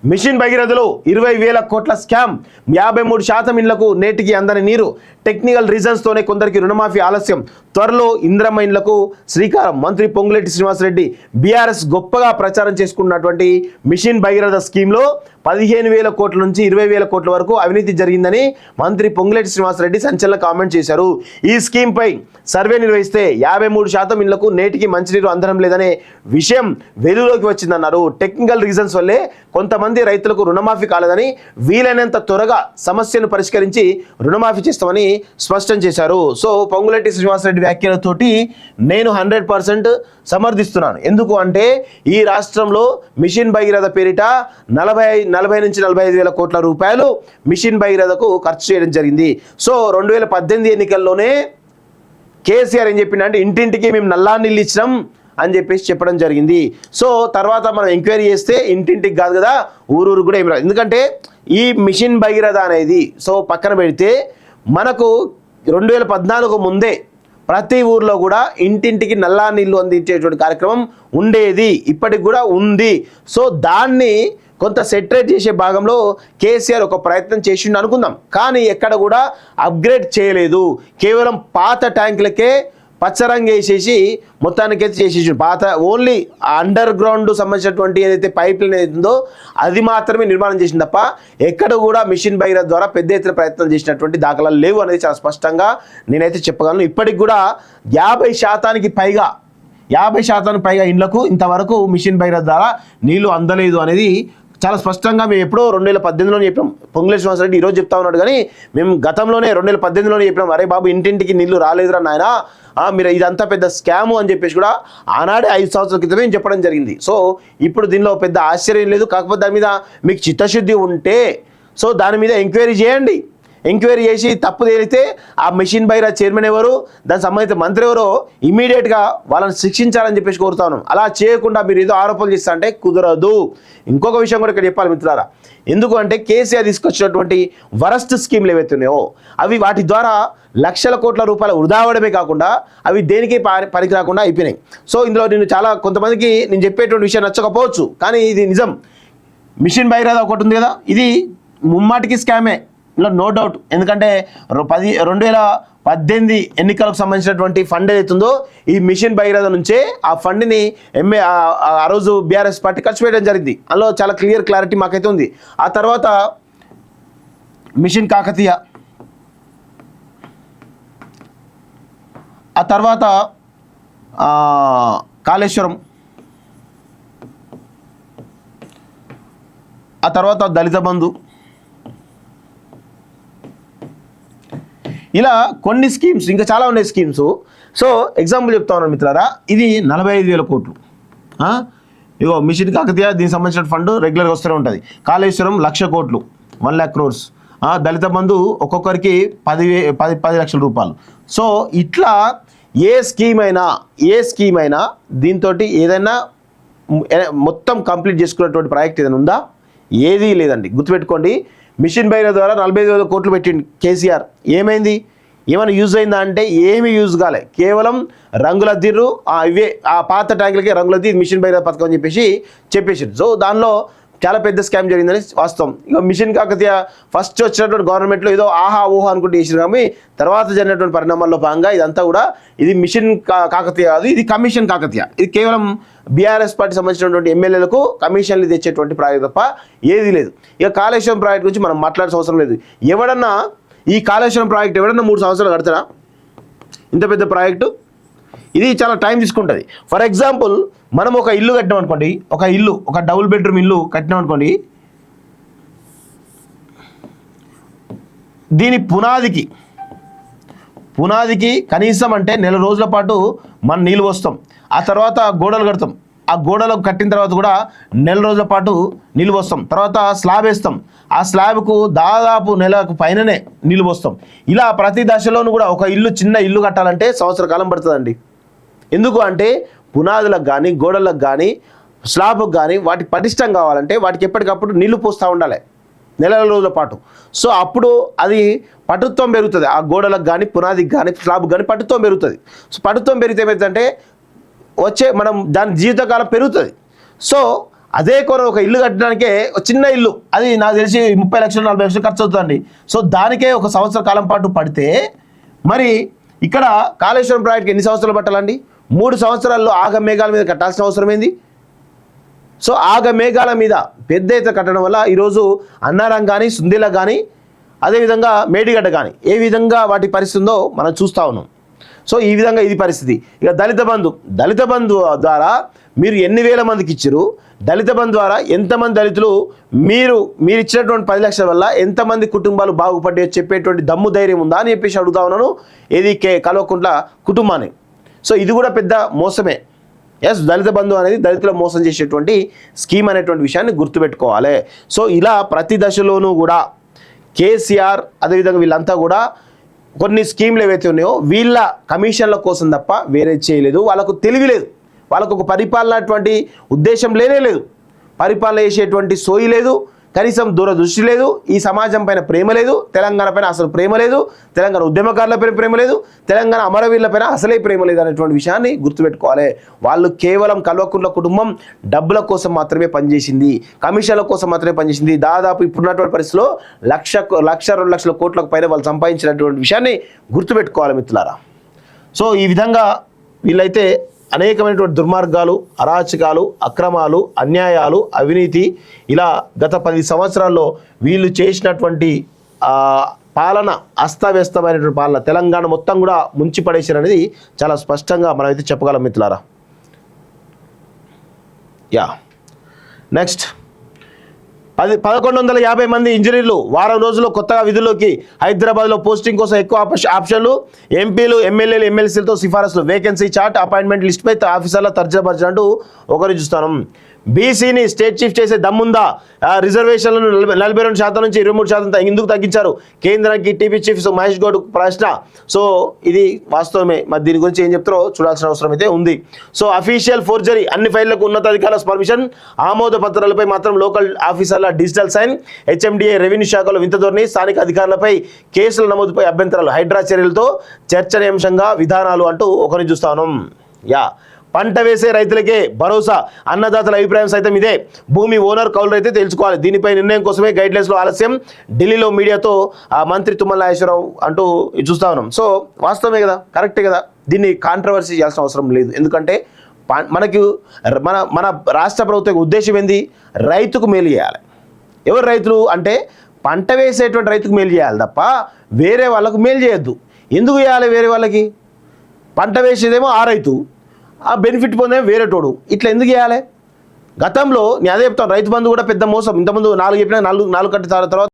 Machine భగీరథలో 20,000 కోట్ల scam, 53% ఇళ్లకు నేటికి అందని నీరు, టెక్నికల్ రీజన్స్తోనే కొందరికి రుణమాఫీ ఆలస్యం, త్వరలో ఇంద్రమ్మ ఇళ్లకు శ్రీకారం. మంత్రి పొంగులేటి శ్రీనివాసరెడ్డి బీఆర్ఎస్ గొప్పగా ప్రచారం చేసుకున్నటువంటి మిషన్ భగీరథ స్కీమ్లో 15,000 కోట్ల నుంచి 20,000 కోట్ల వరకు అవినీతి జరిగిందని మంత్రి పొంగులేటి శ్రీనివాసరెడ్డి సంచలన కామెంట్ చేశారు. ఈ స్కీమ్పై సర్వే నిర్వహిస్తే 53% ఇళ్లకు నేటికి మంచినీరు అందడం లేదనే విషయం వెలుగులోకి వచ్చిందన్నారు. టెక్నికల్ రీజన్స్ వల్లే కొంతమంది రైతులకు రుణమాఫీ కాలేదని, వీలైనంత త్వరగా సమస్యను పరిష్కరించి రుణమాఫీ చేస్తామని స్పష్టం చేశారు. సో పొంగులేటి శ్రీనివాసరెడ్డి వ్యాఖ్యలతోటి నేను 100% సమర్థిస్తున్నాను. ఎందుకు అంటే ఈ రాష్ట్రంలో మిషన్ భగీరథ పేరిట 40 నుంచి 45,000 కోట్ల రూపాయలు మిషన్ భగీరథకు ఖర్చు చేయడం జరిగింది. సో 2018 ఎన్నికల్లోనే కేసీఆర్ ఏం చెప్పిందంటే ఇంటింటికి మేము నల్లా నీళ్ళు ఇచ్చినాం అని చెప్పేసి చెప్పడం జరిగింది. సో తర్వాత మనం ఎంక్వైరీ చేస్తే ఇంటింటికి కాదు కదా, ఊరూరు కూడా ఏమి రాదు. ఎందుకంటే ఈ మిషన్ భగీరథ అనేది సో పక్కన పెడితే మనకు 2014 ముందే ప్రతి ఊర్లో కూడా ఇంటింటికి నల్లా నీళ్లు అందించేటువంటి కార్యక్రమం ఉండేది, ఇప్పటికి కూడా ఉంది. సో దాన్ని కొంత సెటరేట్ చేసే భాగంలో కేసీఆర్ ఒక ప్రయత్నం చేసిండు అనుకుందాం, కానీ ఎక్కడ కూడా అప్గ్రేడ్ చేయలేదు. కేవలం పాత ట్యాంకులకే పచ్చరంగు వేసేసి మొత్తానికైతే చేసేసి పాత ఓన్లీ అండర్ గ్రౌండ్ సంబంధించినటువంటి ఏదైతే పైప్ లైన్ అవుతుందో అది మాత్రమే నిర్మాణం చేసింది తప్ప ఎక్కడ కూడా మిషన్ భగీరథ ద్వారా పెద్ద ఎత్తున ప్రయత్నం చేసినటువంటి దాఖలాలు లేవు అనేది చాలా స్పష్టంగా నేనైతే చెప్పగలను. ఇప్పటికి కూడా 50% పైగా ఇండ్లకు ఇంతవరకు మిషన్ భగీరథ ద్వారా నీళ్లు అందలేదు అనేది చాలా స్పష్టంగా మేము ఎప్పుడో 2018లోనే చెప్పినాం. పొంగులేటి శ్రీనివాసరెడ్డి ఈరోజు చెప్తా ఉన్నాడు, కానీ మేము గతంలోనే 2018లోనే చెప్పినాం, అరే బాబు ఇంటింటికి నీళ్లు రాలేదురా నాయన, మీరు ఇదంతా పెద్ద స్కాము అని చెప్పేసి కూడా ఆనాడే 5 సంవత్సరాల క్రితమే చెప్పడం జరిగింది. సో ఇప్పుడు దీనిలో పెద్ద ఆశ్చర్యం లేదు. కాకపోతే దాని మీద మీకు చిత్తశుద్ధి ఉంటే సో దాని మీద ఎంక్వైరీ చేయండి. ఎంక్వైరీ చేసి తప్పు తేలితే ఆ మిషన్ భగీరథ చైర్మన్ ఎవరు, దానికి సంబంధిత మంత్రి ఎవరో ఇమీడియట్గా వాళ్ళని శిక్షించాలని చెప్పేసి కోరుతాను. అలా చేయకుండా మీరు ఏదో ఆరోపణలు చేస్తా అంటే కుదరదు. ఇంకొక విషయం కూడా ఇక్కడ చెప్పాలి మిత్రులారా, ఎందుకు అంటే కేసీఆర్ తీసుకొచ్చినటువంటి వరస్ట్ స్కీమ్లు ఏవైతే ఉన్నాయో అవి వాటి ద్వారా లక్షల కోట్ల రూపాయలు వృధా అవ్వడమే కాకుండా అవి దేనికి పనికి రాకుండా అయిపోయినాయి. సో ఇందులో నేను చాలా కొంతమందికి నేను చెప్పేటువంటి విషయం నచ్చకపోవచ్చు, కానీ ఇది నిజం. మిషన్ భగీరథ ఒకటి ఉంది కదా, ఇది ముమ్మాటికి స్కామే, ఇందులో నో డౌట్. ఎందుకంటే 2018 ఎన్నికలకు సంబంధించినటువంటి ఫండ్ ఏదైతుందో ఈ మిషన్ భగీరథ నుంచే ఆ ఫండ్ని ఆ రోజు బీఆర్ఎస్ పార్టీ ఖర్చు పెట్టడం జరిగింది. అందులో చాలా క్లారిటీ మాకైతే ఉంది. ఆ తర్వాత మిషన్ కాకతీయ, ఆ తర్వాత కాళేశ్వరం, ఆ తర్వాత దళిత బంధు, ఇలా కొన్ని స్కీమ్స్ ఇంకా చాలా ఉన్నాయి స్కీమ్స్. సో ఎగ్జాంపుల్ చెప్తా ఉన్నాను మిత్రులారా, ఇది 45,000 కోట్లు. ఇగో మిషన్ కాకతీయ దీనికి సంబంధించిన ఫండ్ రెగ్యులర్గా వస్తూనే ఉంటుంది. కాళేశ్వరం 1,00,000 కోట్లు, 1,00,000 crores. దళిత బంధు ఒక్కొక్కరికి 10 లక్షల రూపాయలు. సో ఇట్లా ఏ స్కీమ్ అయినా దీంతో ఏదైనా మొత్తం కంప్లీట్ చేసుకున్నటువంటి ప్రాజెక్ట్ ఏదైనా ఉందా? ఏదీ లేదండి. గుర్తుపెట్టుకోండి, మిషన్ భగీరథ ద్వారా 45,000 కోట్లు పెట్టింది కేసీఆర్. ఏమైంది? ఏమైనా యూజ్ అయిందా అంటే ఏమీ యూజ్ కాలే. కేవలం రంగులద్దిర్రు, ఇవే ఆ పాత ట్యాంకులకే రంగులద్ది మిషన్ భగీరథ పథకం అని చెప్పేసి. సో దానిలో చాలా పెద్ద స్కామ్ జరిగిందని వాస్తవం. ఇక మిషన్ కాకతీయ ఫస్ట్ వచ్చినటువంటి గవర్నమెంట్లో ఏదో ఆహా ఊహా అనుకుంటూ చేసారు, కానీ తర్వాత జరిగినటువంటి పరిణామాల్లో భాగంగా ఇదంతా కూడా ఇది మిషన్ కాకతీయ కాదు, ఇది కమిషన్ కాకతీయ. ఇది కేవలం బీఆర్ఎస్ పార్టీ సంబంధించినటువంటి ఎమ్మెల్యేలకు కమిషన్లు తెచ్చేటువంటి ప్రాజెక్ట్ తప్ప ఏది లేదు. ఇక కాళేశ్వరం ప్రాజెక్ట్ గురించి మనం మాట్లాడాల్సిన అవసరం లేదు. ఎవడన్నా ఈ కాళేశ్వరం ప్రాజెక్ట్ 3 సంవత్సరాలు కడతారా? ఇంత పెద్ద ప్రాజెక్టు ఇది చాలా టైం తీసుకుంటుంది. ఫర్ ఎగ్జాంపుల్ మనం ఒక ఇల్లు కట్టినాం అనుకోండి, ఒక డబుల్ బెడ్రూమ్ ఇల్లు కట్టినాం అనుకోండి, దీని పునాదికి కనీసం అంటే 4 రోజుల పాటు మనం నీళ్ళు పోస్తాం. ఆ తర్వాత గోడలు కడతాం. ఆ గోడలకు కట్టిన తర్వాత కూడా 4 రోజుల పాటు నీళ్ళు పోస్తాం. తర్వాత స్లాబ్ వేస్తాం. ఆ స్లాబ్కు దాదాపు నెలకు పైననే నీళ్ళు పోస్తాం. ఇలా ప్రతి దశలోనూ కూడా ఒక చిన్న ఇల్లు కట్టాలంటే సంవత్సర కాలం పడుతుందండి. ఎందుకు అంటే పునాదులకు కానీ గోడలకు కానీ స్లాబ్కు కానీ వాటి పటిష్టం కావాలంటే వాటికి ఎప్పటికప్పుడు నీళ్లు పోస్తూ ఉండాలి నెలల రోజుల పాటు. సో అప్పుడు అది పటుత్వం పెరుగుతుంది. ఆ గోడలకు కానీ పునాదికి కానీ స్లాబ్కి కానీ పటుత్వం పెరుగుతుంది. సో పటుత్వం పెరిగితే ఏమవుతుందంటే మనం దాని జీవితకాలం పెరుగుతుంది. సో అదే కొన ఒక ఇల్లు కట్టడానికే ఒక చిన్న ఇల్లు, అది నాకు తెలిసి 30 లక్షలు 40 లక్షలు ఖర్చు అవుతుందండి. సో దానికే ఒక సంవత్సర కాలం పాటు పడితే మరి ఇక్కడ కాళేశ్వరం ప్రాజెక్ట్కి ఎన్ని సంవత్సరాలు పట్టాలండి? 3 సంవత్సరాల్లో ఆగమేఘాల మీద కట్టాల్సిన అవసరం ఏంది? సో ఆగమేఘాల మీద పెద్ద ఎత్తున కట్టడం వల్ల ఈరోజు అన్నారం కానీ సుందీల కానీ అదేవిధంగా మేడిగడ్డ కానీ ఏ విధంగా వాటి పరిస్థితి ఉందో మనం చూస్తూ ఉన్నాం. సో ఈ విధంగా ఇది పరిస్థితి. ఇక దళిత బంధు ద్వారా మీరు ఎన్ని వేల మందికి ఇచ్చారు? దళిత బంధు ద్వారా ఎంతమంది దళితులు మీరు ఇచ్చినటువంటి 10 లక్షల వల్ల ఎంతమంది కుటుంబాలు బాగుపడ్డాయో చెప్పేటువంటి దమ్ము ధైర్యం ఉందా అని చెప్పేసి అడుగుతా ఉన్నాను ఏది కల్వకుంట్ల కుటుంబాన్ని. సో ఇది కూడా పెద్ద మోసమే. ఎస్, దళిత బంధు అనేది దళితుల మోసం చేసేటువంటి స్కీమ్ అనేటువంటి విషయాన్ని గుర్తుపెట్టుకోవాలి. సో ఇలా ప్రతి దశలోనూ కూడా కేసీఆర్ అదేవిధంగా వీళ్ళంతా కూడా కొన్ని స్కీమ్లు ఏవైతే ఉన్నాయో వీళ్ళ కమిషన్ల కోసం తప్ప వేరే చేయలేదు. వాళ్ళకు తెలివి లేదు, వాళ్ళకు ఒక పరిపాలనటువంటి ఉద్దేశం లేదు, పరిపాలన చేసేటువంటి సోయి లేదు, కనీసం దూరదృష్టి లేదు, ఈ సమాజం పైన ప్రేమ లేదు, తెలంగాణ పైన అసలు ప్రేమ లేదు, తెలంగాణ ఉద్యమకారుల పైన ప్రేమ లేదు, తెలంగాణ అమరవీరుల పైన అసలే ప్రేమ లేదు అనేటువంటి విషయాన్ని గుర్తుపెట్టుకోవాలి. వాళ్ళు కేవలం కల్వకుంట్ల కుటుంబం డబ్బుల కోసం మాత్రమే పనిచేసింది, కమిషన్ల కోసం మాత్రమే పనిచేసింది. దాదాపు ఇప్పుడున్నటువంటి పరిస్థితిలో 1-2 లక్షల కోట్లకు పైన వాళ్ళు సంపాదించినటువంటి విషయాన్ని గుర్తుపెట్టుకోవాలి మిత్రులారా. సో ఈ విధంగా వీళ్ళైతే అనేకమైనటువంటి దుర్మార్గాలు, అరాచకాలు, అక్రమాలు, అన్యాయాలు, అవినీతి ఇలా గత 10 సంవత్సరాల్లో వీళ్ళు చేసినటువంటి పాలన అస్తవ్యస్తమైనటువంటి పాలన తెలంగాణ మొత్తం కూడా ముంచి పడేసారు అనేది చాలా స్పష్టంగా మనమైతే చెప్పగలం మిత్రులారా. నెక్స్ట్ 1150 మంది ఇంజనీర్లు వారం రోజుల్లో కొత్తగా విధుల్లోకి. హైదరాబాద్లో పోస్టింగ్ కోసం ఎక్కువ ఆప్షన్లు. ఎంపీలు, ఎమ్మెల్యేలు, ఎమ్మెల్సీలతో సిఫారసులు. వేకెన్సీ చార్ట్, అపాయింట్మెంట్ లిస్ట్పై ఆఫీసర్ల తర్జాపరచంటూ ఒకరి చూస్తాం. బీసీని స్టేట్ చీఫ్ చేసే దమ్ముందా? రిజర్వేషన్లను 42% నుంచి 23% ఎందుకు తగ్గించారు? కేంద్రానికి టీపీ చీఫ్ మహేష్ గౌడ్ ప్రశ్న. సో ఇది వాస్తవమే, మరి దీని గురించి ఏం చెప్తారో చూడాల్సిన అవసరం అయితే ఉంది. సో అఫీషియల్ ఫోర్జరీ, అన్ని ఫైళ్లకు ఉన్నతాధికారుల పర్మిషన్, ఆమోద పత్రాలపై మాత్రం లోకల్ ఆఫీసర్ల డిజిటల్ సైన్. హెచ్ఎండిఏ రెవెన్యూ శాఖలో వింత ధోరణి, స్థానిక అధికారులపై కేసుల నమోదుపై అభ్యంతరాలు, హైడ్రా చర్యలతో చర్చనీయాంశంగా విధానాలు అంటూ ఒకరిని చూస్తాను. పంట వేసే రైతులకే భరోసా, అన్నదాతల అభిప్రాయం సైతం ఇదే. భూమి ఓనర్ కౌలు అయితే తెలుసుకోవాలి, దీనిపై నిర్ణయం కోసమే గైడ్లైన్స్లో ఆలస్యం. ఢిల్లీలో మీడియాతో మంత్రి తుమ్మల నాగేశ్వరరావు అంటూ చూస్తా ఉన్నాం. సో వాస్తవమే కదా, కరెక్టే కదా, దీన్ని కాంట్రవర్సీ చేయాల్సిన అవసరం లేదు. ఎందుకంటే మనకు మన రాష్ట్ర ప్రభుత్వ ఉద్దేశం ఏంది? రైతుకు మేలు చేయాలి. ఎవరు రైతులు అంటే పంట వేసేటువంటి రైతుకు మేలు చేయాలి తప్ప వేరే వాళ్ళకు మేలు చేయొద్దు. ఎందుకు చేయాలి? వేరే వాళ్ళకి పంట వేసేదేమో ఆ రైతు, ఆ బెనిఫిట్ పొందే వేరేటోడు, ఇట్లా ఎందుకు చేయాలి? గతంలో నేను అదే చెప్తాను, రైతు బంధు కూడా పెద్ద మోసం. ఇంతకుముందు 4 చెప్పినా 4 కట్టిన తర్వాత